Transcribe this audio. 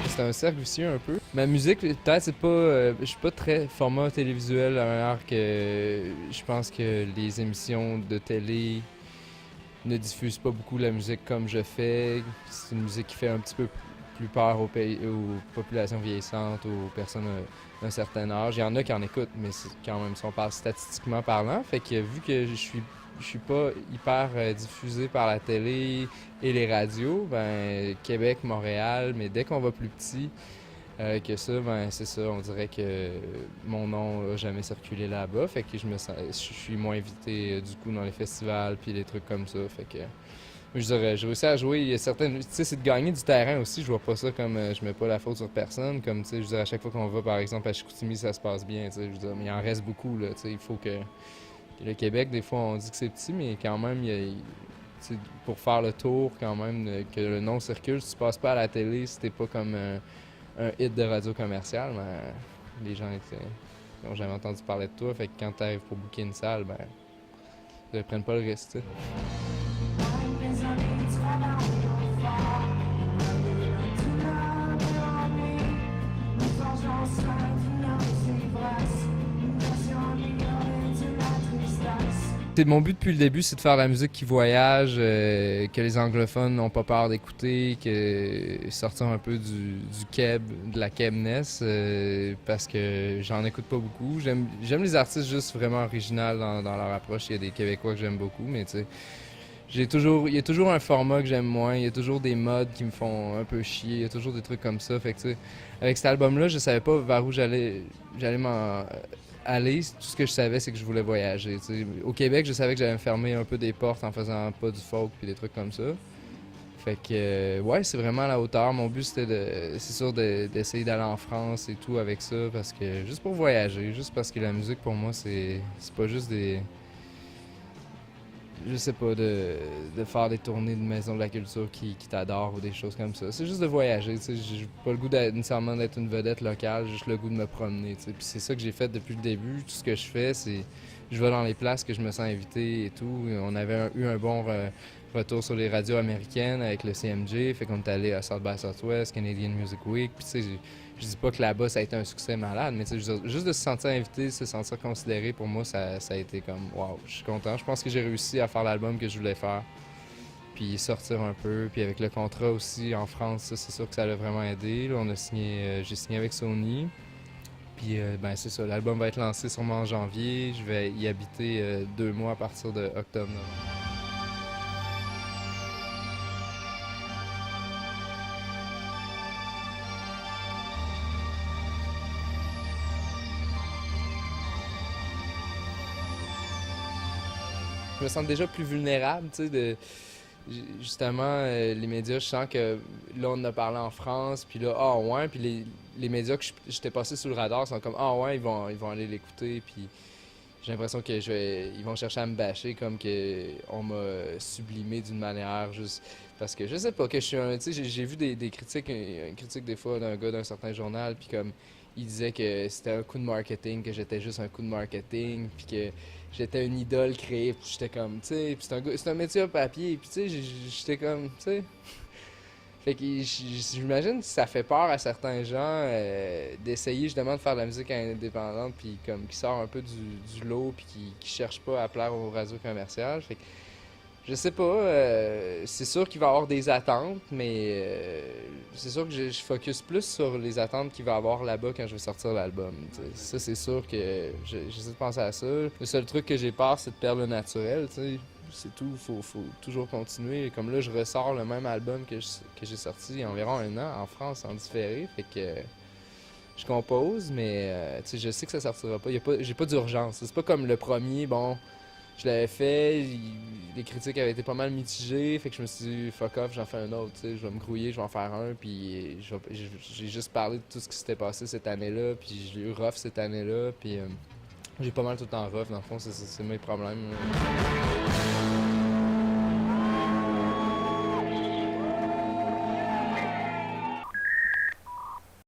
C'est un cercle vicieux un peu. Ma musique, peut-être, c'est pas. Je suis pas très format télévisuel à un art que je pense que les émissions de télé ne diffusent pas beaucoup la musique comme je fais. C'est une musique qui fait un petit peu plus peur aux populations vieillissantes, aux personnes d'un certain âge. Il y en a qui en écoutent, mais c'est quand même, si on parle statistiquement parlant, fait que vu que je suis pas hyper diffusé par la télé et les radios, ben Québec, Montréal, mais dès qu'on va plus petit que ça, ben c'est ça, on dirait que mon nom a jamais circulé là-bas, fait que je suis moins invité du coup dans les festivals puis les trucs comme ça, fait que je dirais, j'ai réussi à jouer. Il y a certaines. Tu sais, c'est de gagner du terrain aussi. Je vois pas ça comme. Je mets pas la faute sur personne. Comme, tu sais, je veux dire, à chaque fois qu'on va, par exemple, à Chicoutimi, ça se passe bien. Tu sais, je veux dire, mais il en reste beaucoup, là. Tu sais, il faut que. Le Québec, des fois, on dit que c'est petit, mais quand même, tu sais, pour faire le tour, quand même, que le nom circule, si tu passes pas à la télé, si t'es pas comme un hit de radio commercial, ben, les gens n'ont jamais entendu parler de toi. Fait que quand t'arrives pour booker une salle, ben, ils ne prennent pas le risque, tu sais. Mon but depuis le début, c'est de faire de la musique qui voyage, que les anglophones n'ont pas peur d'écouter, que sortir un peu du keb, de la kebness, parce que j'en écoute pas beaucoup. J'aime les artistes juste vraiment originaux dans leur approche. Il y a des Québécois que j'aime beaucoup, mais tu sais, il y a toujours un format que j'aime moins, il y a toujours des modes qui me font un peu chier, il y a toujours des trucs comme ça. Fait que tu sais, avec cet album-là, je savais pas vers où j'allais m'en aller. Tout ce que je savais, c'est que je voulais voyager. T'sais. Au Québec, je savais que j'allais me fermer un peu des portes en faisant pas du folk puis des trucs comme ça. Fait que, ouais, c'est vraiment à la hauteur. Mon but, c'est sûr, d'essayer d'aller en France et tout avec ça, parce que, juste pour voyager, juste parce que la musique, pour moi, c'est pas juste des... Je sais pas, de faire des tournées de maison de la culture qui t'adorent ou des choses comme ça. C'est juste de voyager, tu sais. J'ai pas le goût nécessairement d'être une vedette locale, j'ai juste le goût de me promener, tu sais. Puis c'est ça que j'ai fait depuis le début. Tout ce que je fais, c'est... Je vais dans les places que je me sens invité et tout. On avait eu un bon retour sur les radios américaines avec le CMJ, fait qu'on est allé à South by Southwest, Canadian Music Week. Puis tu sais, je dis pas que là-bas ça a été un succès malade, mais tu sais, juste de se sentir invité, de se sentir considéré, pour moi, ça a été comme wow, je suis content. Je pense que j'ai réussi à faire l'album que je voulais faire, puis sortir un peu. Puis avec le contrat aussi en France, ça, c'est sûr que ça l'a vraiment aidé. Là, j'ai signé avec Sony. Puis ben c'est ça, l'album va être lancé sûrement en janvier. Je vais y habiter 2 mois à partir de octobre. Je me sens déjà plus vulnérable, tu sais, justement, les médias, je sens que là, on en a parlé en France, puis là, ah ouais, puis les médias que j'étais passé sous le radar sont comme, ah ouais, ils vont aller l'écouter, puis j'ai l'impression que ils vont chercher à me bâcher comme que on m'a sublimé d'une manière juste parce que je sais pas que je suis un, tu sais, j'ai vu des critiques, une critique des fois d'un gars d'un certain journal, puis comme il disait que c'était un coup de marketing, que j'étais juste un coup de marketing, puis que j'étais une idole créée, puis j'étais comme, tu sais, puis c'est un métier à papier, puis tu sais, j'étais comme, tu sais. Fait que j'imagine que ça fait peur à certains gens d'essayer justement de faire de la musique indépendante puis comme qui sort un peu du lot puis qui cherche pas à plaire aux radios commerciales. Fait que je sais pas, c'est sûr qu'il va y avoir des attentes, mais c'est sûr que je focus plus sur les attentes qu'il va y avoir là-bas quand je vais sortir l'album. T'sais. Ça, c'est sûr que j'essaie de penser à ça. Le seul truc que j'ai peur, c'est de perdre le naturel, tu sais. C'est tout, faut toujours continuer. Comme là, je ressors le même album que j'ai sorti il y a environ 1 an en France en différé. Fait que je compose, mais tu sais, je sais que ça sortira pas. J'ai pas d'urgence. C'est pas comme le premier, bon, je l'avais fait, les critiques avaient été pas mal mitigées, fait que je me suis dit fuck off, j'en fais un autre, tu sais, je vais me grouiller, je vais en faire un, puis j'ai juste parlé de tout ce qui s'était passé cette année-là, puis j'ai eu rough cette année-là, puis j'ai pas mal tout le temps rough, dans le fond, c'est mes problèmes.